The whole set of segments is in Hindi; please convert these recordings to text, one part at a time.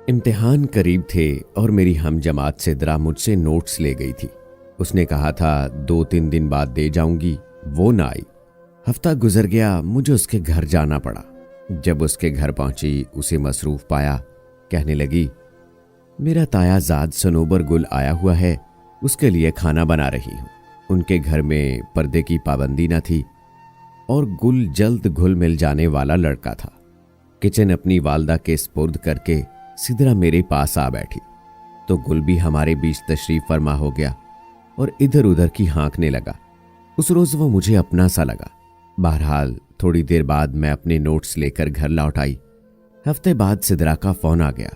इम्तिहान करीब थे और मेरी हम जमात सिद्रा मुझसे नोट्स ले गई थी। उसने कहा था 2-3 दिन बाद दे जाऊंगी, वो ना आई। हफ्ता गुजर गया, मुझे उसके घर जाना पड़ा। जब उसके घर पहुंची उसे मसरूफ पाया। कहने लगी, मेरा तायाजाद सनोबर गुल आया हुआ है, उसके लिए खाना बना रही हूं। उनके घर में पर्दे की पाबंदी न थी और गुल जल्द घुल मिल जाने वाला लड़का था। किचन अपनी वालदा के स्पुर्द करके सिदरा मेरे पास आ बैठी तो गुल भी हमारे बीच तशरीफ फरमा हो गया और इधर उधर की हाँकने लगा। उस रोज वो मुझे अपना सा लगा। बहरहाल थोड़ी देर बाद मैं अपने नोट्स लेकर घर लौट आई। हफ्ते बाद सिदरा का फोन आ गया।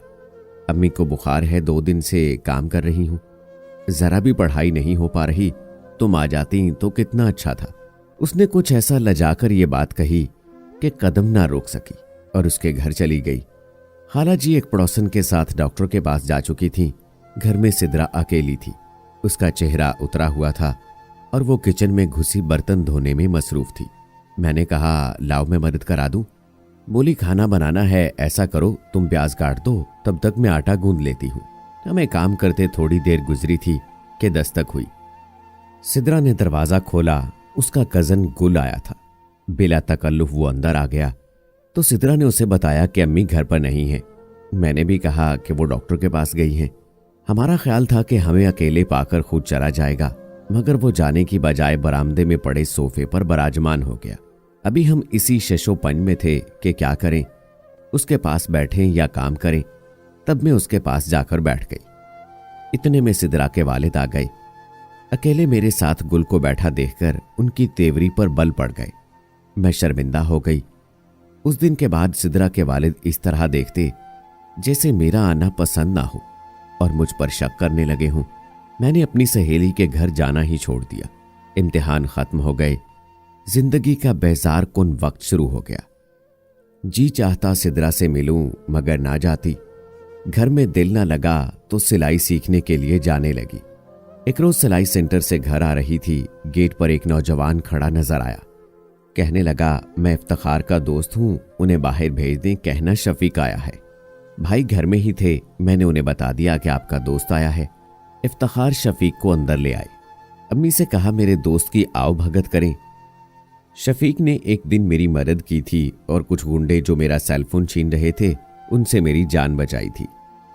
अम्मी को बुखार है, 2 दिन से काम कर रही हूं, जरा भी पढ़ाई नहीं हो पा रही, तुम आ जाती तो कितना अच्छा था। उसने कुछ ऐसा लजाकर ये बात कही कि कदम ना रोक सकी और उसके घर चली गई। खाला जी एक पड़ोसन के साथ डॉक्टर के पास जा चुकी थीं। घर में सिदरा अकेली थी। उसका चेहरा उतरा हुआ था और वो किचन में घुसी बर्तन धोने में मसरूफ थी। मैंने कहा, लाओ मैं मदद करा दूं। बोली, खाना बनाना है, ऐसा करो तुम प्याज काट दो, तब तक मैं आटा गूंद लेती हूं। हमें काम करते थोड़ी देर गुजरी थी कि दस्तक हुई। सिदरा ने दरवाजा खोला। उसका कजन गुल आया था। बिला तकल्लुफ वो अंदर आ गया तो सिदरा ने उसे बताया कि अम्मी घर पर नहीं है। मैंने भी कहा कि वो डॉक्टर के पास गई हैं। हमारा ख्याल था कि हमें अकेले पाकर खुद चला जाएगा, मगर वो जाने की बजाय बरामदे में पड़े सोफे पर बराजमान हो गया। अभी हम इसी शशोपंज में थे कि क्या करें, उसके पास बैठें या काम करें। तब मैं उसके पास जाकर बैठ गई। इतने में सिदरा के वालिद आ गए। अकेले मेरे साथ गुल को बैठा देखकर उनकी तेवरी पर बल पड़ गए। मैं शर्मिंदा हो गई। उस दिन के बाद सिदरा के वालिद इस तरह देखते जैसे मेरा आना पसंद ना हो और मुझ पर शक करने लगे हों। मैंने अपनी सहेली के घर जाना ही छोड़ दिया। इम्तिहान खत्म हो गए। जिंदगी का बेजार कुन वक्त शुरू हो गया। जी चाहता सिदरा से मिलूं, मगर ना जाती। घर में दिल ना लगा तो सिलाई सीखने के लिए जाने लगी। एक रोज सिलाई सेंटर से घर आ रही थी। गेट पर एक नौजवान खड़ा नजर आया। कहने लगा, मैं इफ्तिखार का दोस्त हूं, उन्हें बाहर भेज दें, कहना शफीक आया है। भाई घर में ही थे। मैंने उन्हें बता दिया कि आपका दोस्त आया है। इफ्तिखार शफीक को अंदर ले आए। अम्मी से कहा, मेरे दोस्त की आओ भगत करें। शफीक ने एक दिन मेरी मदद की थी और कुछ गुंडे जो मेरा सेलफोन छीन रहे थे उनसे मेरी जान बचाई थी।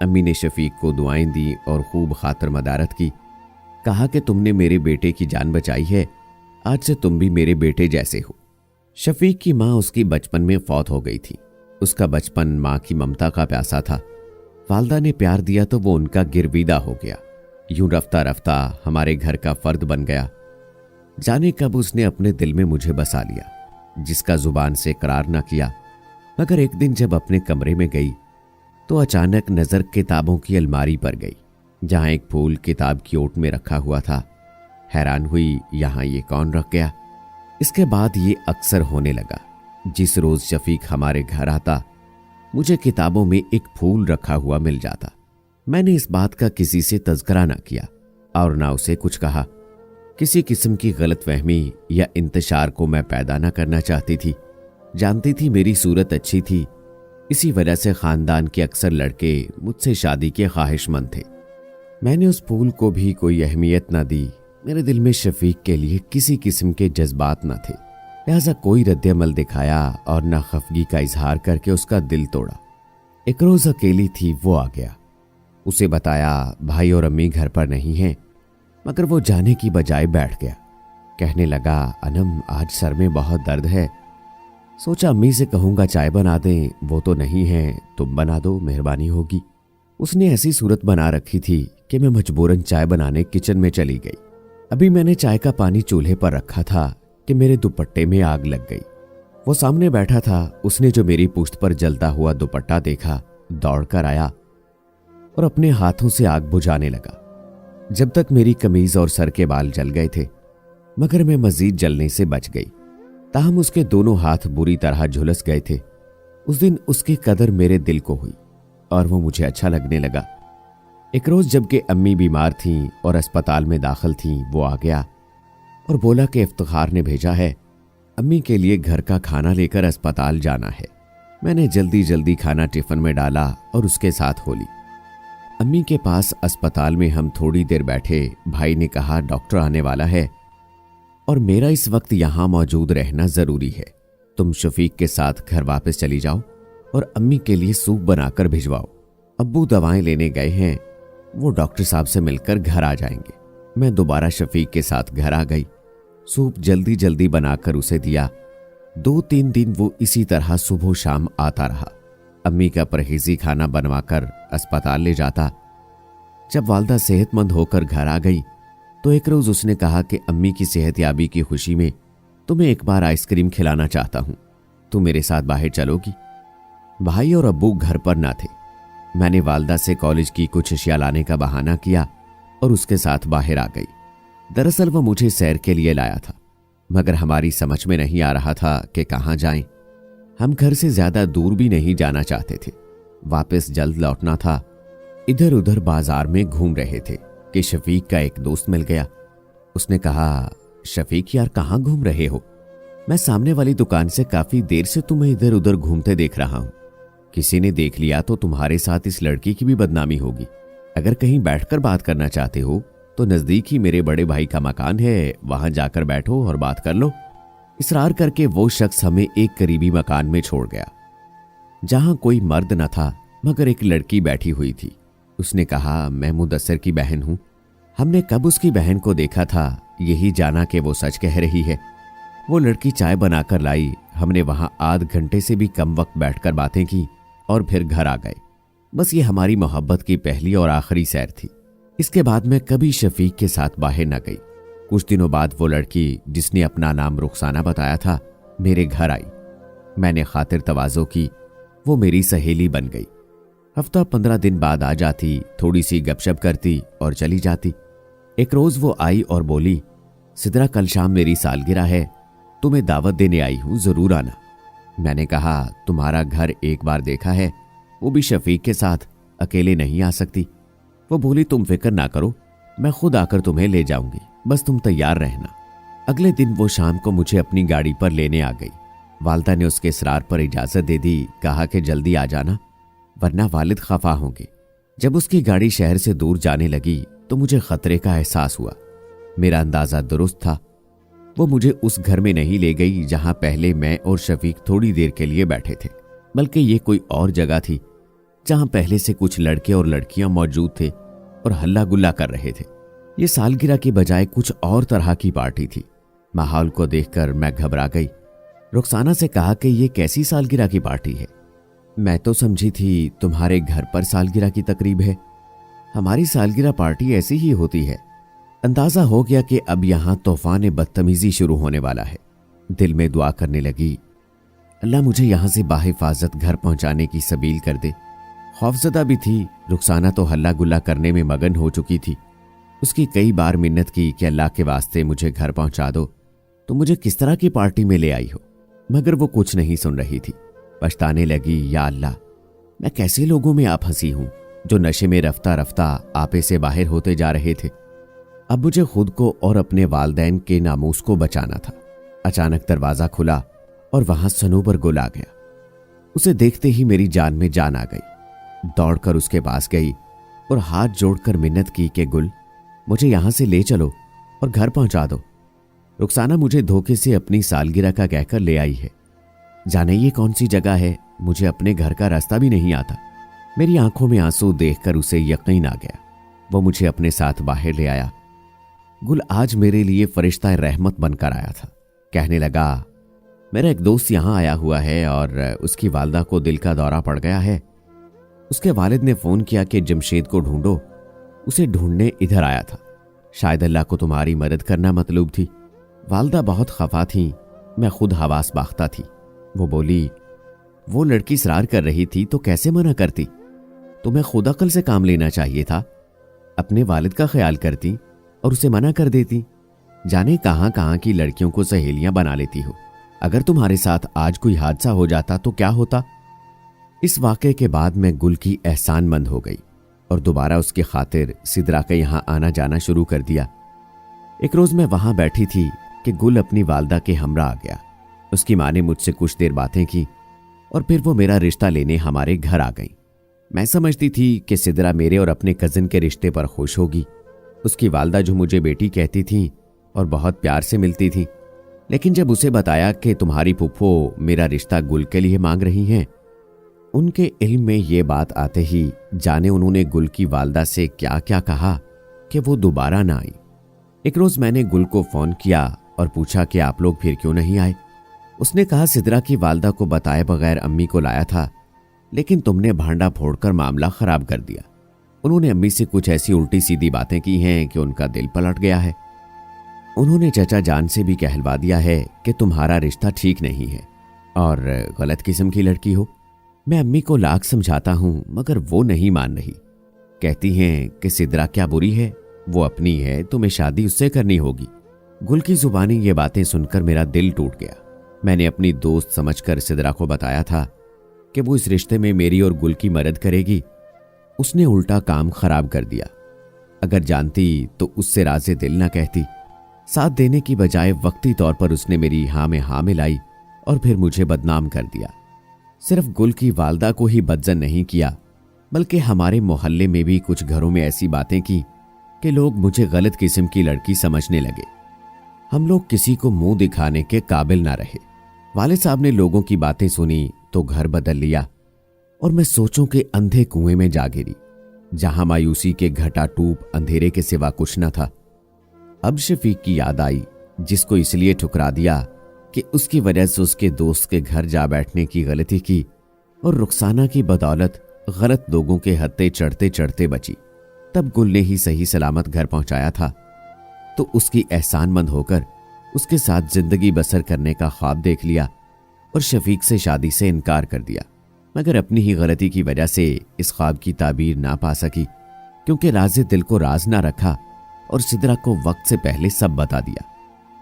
अम्मी ने शफीक को दुआएं दी और खूब खातर मदारत की। कहा कि तुमने मेरे बेटे की जान बचाई है, आज से तुम भी मेरे बेटे जैसे हो। शफीक की माँ उसकी बचपन में फौत हो गई थी। उसका बचपन माँ की ममता का प्यासा था। वालदा ने प्यार दिया तो वो उनका गिरविदा हो गया। यूं रफ्ता रफ्ता हमारे घर का फर्द बन गया। जाने कब उसने अपने दिल में मुझे बसा लिया, जिसका जुबान से इकरार न किया। मगर एक दिन जब अपने कमरे में गई तो अचानक नजर किताबों की अलमारी पर गई, जहां एक फूल किताब की ओट में रखा हुआ था। हैरान हुई, यहां ये कौन रख गया। इसके बाद ये अक्सर होने लगा। जिस रोज शफीक हमारे घर आता, मुझे किताबों में एक फूल रखा हुआ मिल जाता। मैंने इस बात का किसी से तज़किरा ना किया और ना उसे कुछ कहा। किसी किस्म की गलतफहमी या इंतशार को मैं पैदा ना करना चाहती थी। जानती थी मेरी सूरत अच्छी थी, इसी वजह से खानदान के अक्सर लड़के मुझसे शादी के ख्वाहिशमंद थे। मैंने उस फूल को भी कोई अहमियत ना दी। मेरे दिल में शफीक के लिए किसी किस्म के जज्बात न थे, लिहाजा कोई रद्द-ए-अमल दिखाया और न खफगी का इजहार करके उसका दिल तोड़ा। एक रोज अकेली थी, वो आ गया। उसे बताया भाई और अम्मी घर पर नहीं हैं, मगर वो जाने की बजाय बैठ गया। कहने लगा, अनम आज सर में बहुत दर्द है, सोचा अम्मी से कहूंगा चाय बना दें, वो तो नहीं है, तुम बना दो, मेहरबानी होगी। उसने ऐसी सूरत बना रखी थी कि मैं मजबूरन चाय बनाने किचन में चली गई। अभी मैंने चाय का पानी चूल्हे पर रखा था कि मेरे दुपट्टे में आग लग गई। वो सामने बैठा था। उसने जो मेरी पुश्त पर जलता हुआ दुपट्टा देखा, दौड़कर आया और अपने हाथों से आग बुझाने लगा। जब तक मेरी कमीज और सर के बाल जल गए थे, मगर मैं मजीद जलने से बच गई। ताहम उसके दोनों हाथ बुरी तरह झुलस गए थे। उस दिन उसकी कदर मेरे दिल को हुई और वो मुझे अच्छा लगने लगा। एक रोज जबकि अम्मी बीमार थीं और अस्पताल में दाखिल थीं, वो आ गया और बोला कि इफ्तिखार ने भेजा है, अम्मी के लिए घर का खाना लेकर अस्पताल जाना है। मैंने जल्दी जल्दी खाना टिफिन में डाला और उसके साथ हो ली। अम्मी के पास अस्पताल में हम थोड़ी देर बैठे। भाई ने कहा डॉक्टर आने वाला है और मेरा इस वक्त यहां मौजूद रहना जरूरी है। तुम शफीक के साथ घर वापस चली जाओ और अम्मी के लिए सूप बनाकर भिजवाओ। अब्बू दवाएं लेने गए हैं, वो डॉक्टर साहब से मिलकर घर आ जाएंगे। मैं दोबारा शफीक के साथ घर आ गई। सूप जल्दी जल्दी बनाकर उसे दिया। 2-3 दिन वो इसी तरह सुबह शाम आता रहा। अम्मी का परहेजी खाना बनवाकर अस्पताल ले जाता। जब वालदा सेहतमंद होकर घर आ गई तो एक रोज उसने कहा कि अम्मी की सेहतयाबी की खुशी में तुम्हें एक बार आइसक्रीम खिलाना चाहता हूं, तुम मेरे साथ बाहर चलोगी? भाई और अब्बू घर पर ना थे। मैंने वालदा से कॉलेज की कुछ अशिया लाने का बहाना किया और उसके साथ बाहर आ गई। दरअसल वह मुझे सैर के लिए लाया था, मगर हमारी समझ में नहीं आ रहा था कि कहाँ जाएं। हम घर से ज्यादा दूर भी नहीं जाना चाहते थे। वापस जल्द लौटना था। इधर उधर बाजार में घूम रहे थे कि शफीक का एक दोस्त मिल गया। उसने कहा, शफीक यार कहाँ घूम रहे हो? मैं सामने वाली दुकान से काफी देर से तुम्हें इधर उधर घूमते देख रहा हूं। किसी ने देख लिया तो तुम्हारे साथ इस लड़की की भी बदनामी होगी। अगर कहीं बैठकर बात करना चाहते हो तो नजदीक ही मेरे बड़े भाई का मकान है, वहां जाकर बैठो और बात कर लो। इसरार करके वो शख्स हमें एक करीबी मकान में छोड़ गया, जहां कोई मर्द न था मगर एक लड़की बैठी हुई थी। उसने कहा, मैं मुदस्सर की बहन हूं। हमने कब उसकी बहन को देखा था, यही जाना कि वो सच कह रही है। वो लड़की चाय बनाकर लाई। हमने वहां आध घंटे से भी कम वक्त बैठकर बातें की और फिर घर आ गए। बस ये हमारी मोहब्बत की पहली और आखिरी सैर थी। इसके बाद मैं कभी शफीक के साथ बाहर न गई। कुछ दिनों बाद वो लड़की जिसने अपना नाम रुखसाना बताया था मेरे घर आई। मैंने खातिर तवाज़ो की, वो मेरी सहेली बन गई। हफ्ता 15 दिन बाद आ जाती, थोड़ी सी गपशप करती और चली जाती। एक रोज वो आई और बोली, सिद्रा कल शाम मेरी सालगिरह है, तुम्हें दावत देने आई हूं, जरूर आना। मैंने कहा, तुम्हारा घर एक बार देखा है, वो भी शफीक के साथ, अकेले नहीं आ सकती। वो बोली, तुम फिक्र ना करो, मैं खुद आकर तुम्हें ले जाऊंगी, बस तुम तैयार रहना। अगले दिन वो शाम को मुझे अपनी गाड़ी पर लेने आ गई। वालदा ने उसके इसरार पर इजाजत दे दी। कहा कि जल्दी आ जाना वरना वालिद खफा होंगे। जब उसकी गाड़ी शहर से दूर जाने लगी तो मुझे खतरे का एहसास हुआ। मेरा अंदाजा दुरुस्त था। वो मुझे उस घर में नहीं ले गई जहां पहले मैं और शफीक थोड़ी देर के लिए बैठे थे, बल्कि ये कोई और जगह थी जहां पहले से कुछ लड़के और लड़कियां मौजूद थे और हल्ला गुल्ला कर रहे थे। ये सालगिरह की बजाय कुछ और तरह की पार्टी थी। माहौल को देखकर मैं घबरा गई। रुखसाना से कहा कि ये कैसी सालगिरह की पार्टी है? मैं तो समझी थी तुम्हारे घर पर सालगिरह की तकरीब है। हमारी सालगिरह पार्टी ऐसी ही होती है। अंदाजा हो गया कि अब यहां तूफान बदतमीजी शुरू होने वाला है। दिल में दुआ करने लगी, अल्लाह मुझे यहां से बाहिफाजत घर पहुंचाने की सबील कर दे। खौफजदा भी थी। रुखसाना तो हल्ला गुल्ला करने में मगन हो चुकी थी। उसकी कई बार मिन्नत की कि अल्लाह के वास्ते मुझे घर पहुंचा दो, तो मुझे किस तरह की पार्टी में ले आई हो, मगर वो कुछ नहीं सुन रही थी। पछताने लगी, या अल्लाह, मैं कैसे लोगों में आप हंसी हूं जो नशे में रफ्ता रफ्ता आपे से बाहर होते जा रहे थे। अब मुझे खुद को और अपने वालदैन के नामूस को बचाना था। अचानक दरवाजा खुला और वहां सनोबर गुल आ गया। उसे देखते ही मेरी जान में जान आ गई। दौड़कर उसके पास गई और हाथ जोड़कर मिन्नत की कि गुल, मुझे यहां से ले चलो और घर पहुंचा दो। रुखसाना मुझे धोखे से अपनी सालगिरह का कहकर ले आई है। जाने ये कौन सी जगह है, मुझे अपने घर का रास्ता भी नहीं आता। मेरी आंखों में आंसू देखकर उसे यकीन आ गया। वो मुझे अपने साथ बाहर ले आया। गुल आज मेरे लिए फरिश्ता रहमत बनकर आया था। कहने लगा, मेरा एक दोस्त यहां आया हुआ है और उसकी वालदा को दिल का दौरा पड़ गया है। उसके वालिद ने फोन किया कि जमशेद को ढूंढो। उसे ढूंढने इधर आया था। शायद अल्लाह को तुम्हारी मदद करना मतलूब थी। वालदा बहुत खफा थी। मैं खुद हवास बाख्ता थी। वो बोली, वो लड़की इसरार कर रही थी तो कैसे मना करती? तुम्हें खुद अकल से काम लेना चाहिए था। अपने वालिद का ख्याल करती और उसे मना कर देती। जाने कहां कहां की लड़कियों को सहेलियां बना लेती हो। अगर तुम्हारे साथ आज कोई हादसा हो जाता तो क्या होता? इस वाक़े के बाद मैं गुल की एहसानमंद हो गई और दोबारा उसकी खातिर सिद्रा के यहां आना जाना शुरू कर दिया। एक रोज मैं वहां बैठी थी कि गुल अपनी वालदा के हमरा आ गया। उसकी माँ ने मुझसे कुछ देर बातें की और फिर वो मेरा रिश्ता लेने हमारे घर आ गई। मैं समझती थी कि सिदरा मेरे और अपने कजिन के रिश्ते पर खुश होगी। उसकी वालदा जो मुझे बेटी कहती थी और बहुत प्यार से मिलती थी, लेकिन जब उसे बताया कि तुम्हारी फुफ्फो मेरा रिश्ता गुल के लिए मांग रही हैं, उनके इल्म में ये बात आते ही जाने उन्होंने गुल की वालदा से क्या क्या कहा कि वो दोबारा ना आई। एक रोज मैंने गुल को फोन किया और पूछा कि आप लोग फिर क्यों नहीं आए। उसने कहा सिदरा की वालदा को बताए बगैर अम्मी को लाया था, लेकिन तुमने भांडा फोड़कर मामला खराब कर दिया। उन्होंने अम्मी से कुछ ऐसी उल्टी सीधी बातें की हैं कि उनका दिल पलट गया है। उन्होंने चचा जान से भी कहलवा दिया है कि तुम्हारा रिश्ता ठीक नहीं है और गलत किस्म की लड़की हो। मैं अम्मी को लाख समझाता हूं मगर वो नहीं मान रही। कहती हैं कि सिदरा क्या बुरी है, वो अपनी है, तुम्हें शादी उससे करनी होगी। गुल की जुबानी ये बातें सुनकर मेरा दिल टूट गया। मैंने अपनी दोस्त समझकर सिदरा को बताया था कि वो इस रिश्ते में मेरी और गुल की मदद करेगी। उसने उल्टा काम खराब कर दिया। अगर जानती तो उससे राज़े दिल ना कहती। साथ देने की बजाय वक्ती तौर पर उसने मेरी हाँ में हाँ मिलाई और फिर मुझे बदनाम कर दिया। सिर्फ गुल की वालदा को ही बदजन नहीं किया, बल्कि हमारे मोहल्ले में भी कुछ घरों में ऐसी बातें की कि लोग मुझे गलत किस्म की लड़की समझने लगे। हम लोग किसी को मुंह दिखाने के काबिल ना रहे। वालिद साहब ने लोगों की बातें सुनी तो घर बदल लिया और मैं सोचों के अंधे कुएं में जा गिरी, जहां मायूसी के घटाटूप अंधेरे के सिवा कुछ न था। अब शफीक की याद आई, जिसको इसलिए ठुकरा दिया कि उसकी वजह से उसके दोस्त के घर जा बैठने की गलती की और रुखसाना की बदौलत गलत लोगों के हत्थे चढ़ते चढ़ते बची। तब गुल ने ही सही सलामत घर पहुंचाया था, तो उसकी एहसानमंद होकर उसके साथ जिंदगी बसर करने का ख्वाब देख लिया और शफीक से शादी से इनकार कर दिया। मगर अपनी ही गलती की वजह से इस ख्वाब की ताबीर ना पा सकी, क्योंकि राज़े दिल को राज ना रखा और सिदरा को वक्त से पहले सब बता दिया।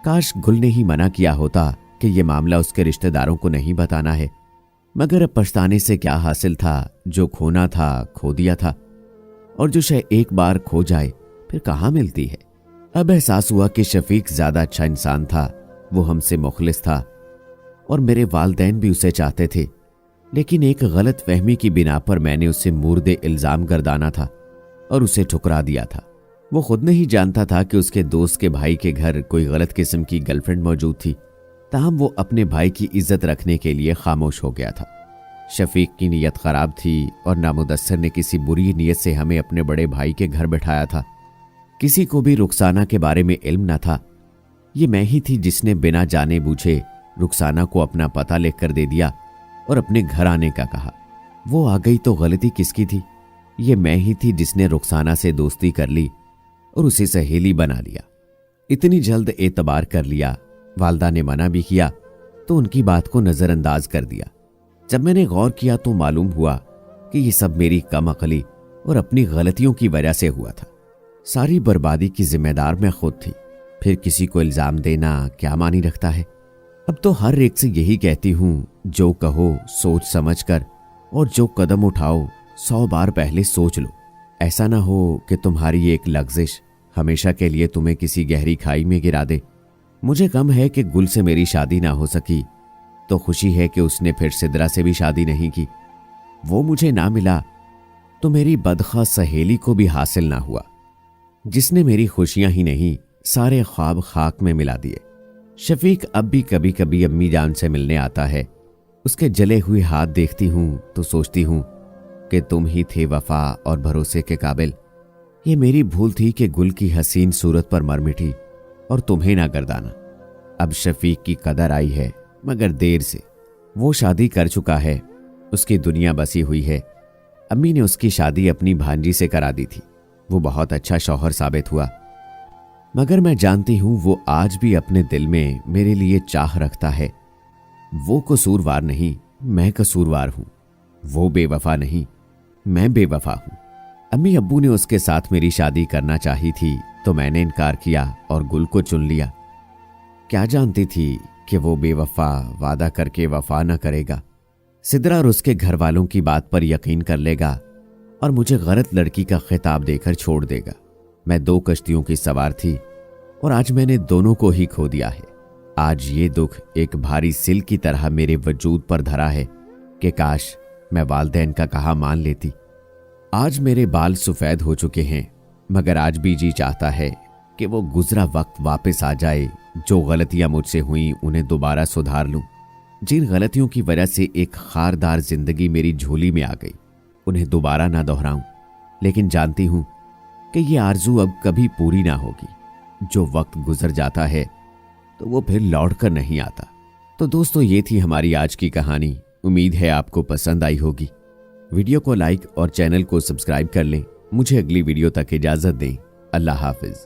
काश गुल ने ही मना किया होता कि यह मामला उसके रिश्तेदारों को नहीं बताना है, मगर अब पछताने से क्या हासिल था। जो खोना था खो दिया था, और जो शय एक बार खो जाए फिर कहाँ मिलती है। अब एहसास हुआ कि शफीक ज्यादा अच्छा इंसान था। वो हमसे मुखलिस था और मेरे वालदैन भी उसे चाहते थे, लेकिन एक गलत फहमी की बिना पर मैंने उसे मुर्दे इल्जाम गर्दाना था और उसे ठुकरा दिया था। वो खुद नहीं जानता था कि उसके दोस्त के भाई के घर कोई गलत किस्म की गर्लफ्रेंड मौजूद थी, ताहम वो अपने भाई की इज्जत रखने के लिए खामोश हो गया था। शफीक की नीयत खराब थी और नामुदस्सर ने किसी बुरी नीयत से हमें अपने बड़े भाई के घर बैठाया था। किसी को भी रुखसाना के बारे में इल्म न था। ये मैं ही थी जिसने बिना जाने बूझे रुखसाना को अपना पता लिखकर दे दिया और अपने घर आने का कहा। वो आ गई तो गलती किसकी थी? ये मैं ही थी जिसने रुखसाना से दोस्ती कर ली और उसे सहेली बना लिया। इतनी जल्द एतबार कर लिया। वालदा ने मना भी किया तो उनकी बात को नजरअंदाज कर दिया। जब मैंने गौर किया तो मालूम हुआ कि ये सब मेरी कम अकली और अपनी गलतियों की वजह से हुआ था। सारी बर्बादी की जिम्मेदार मैं खुद थी। फिर किसी को इल्जाम देना क्या मानी रखता है। अब तो हर एक से यही कहती हूं, जो कहो सोच समझ कर और जो कदम उठाओ 100 बार पहले सोच लो। ऐसा ना हो कि तुम्हारी एक लग्जिश हमेशा के लिए तुम्हें किसी गहरी खाई में गिरा दे। मुझे गम है कि गुल से मेरी शादी ना हो सकी, तो खुशी है कि उसने फिर सिदरा से भी शादी नहीं की। वो मुझे ना मिला तो मेरी बदखा सहेली को भी हासिल ना हुआ, जिसने मेरी खुशियां ही नहीं सारे ख्वाब खाक में मिला दिए। शफीक अब भी कभी कभी अम्मी जान से मिलने आता है। उसके जले हुए हाथ देखती हूं तो सोचती हूं कि तुम ही थे वफा और भरोसे के काबिल। ये मेरी भूल थी कि गुल की हसीन सूरत पर मर मिटी और तुम्हें ना गर्दाना। अब शफीक की कदर आई है, मगर देर से। वो शादी कर चुका है, उसकी दुनिया बसी हुई है। अम्मी ने उसकी शादी अपनी भांजी से करा दी थी। वो बहुत अच्छा शौहर साबित हुआ, मगर मैं जानती हूं वो आज भी अपने दिल में मेरे लिए चाह रखता है। वो कसूरवार नहीं, मैं कसूरवार हूं। वो बेवफा नहीं, मैं बेवफा हूं। अम्मी अब्बू ने उसके साथ मेरी शादी करना चाही थी तो मैंने इनकार किया और गुल को चुन लिया। क्या जानती थी कि वो बेवफा वादा करके वफा न करेगा। सिदरा और उसके घर वालों की बात पर यकीन कर लेगा और मुझे गलत लड़की का खिताब देकर छोड़ देगा। मैं 2 कश्तियों की सवार थी और आज मैंने दोनों को ही खो दिया है। आज ये दुख एक भारी सिल की तरह मेरे वजूद पर धरा है कि काश मैं वालिदैन का कहा मान लेती। आज मेरे बाल सफ़ेद हो चुके हैं, मगर आज भी जी चाहता है कि वो गुजरा वक्त वापस आ जाए। जो गलतियां मुझसे हुई उन्हें दोबारा सुधार लूं। जिन गलतियों की वजह से एक खारदार जिंदगी मेरी झोली में आ गई, उन्हें दोबारा ना दोहराऊं। लेकिन जानती हूं कि ये आरजू अब कभी पूरी ना होगी। जो वक्त गुजर जाता है तो वो फिर लौट कर नहीं आता। तो दोस्तों, ये थी हमारी आज की कहानी। उम्मीद है आपको पसंद आई होगी। वीडियो को लाइक और चैनल को सब्सक्राइब कर लें। मुझे अगली वीडियो तक इजाजत दें। अल्लाह हाफिज।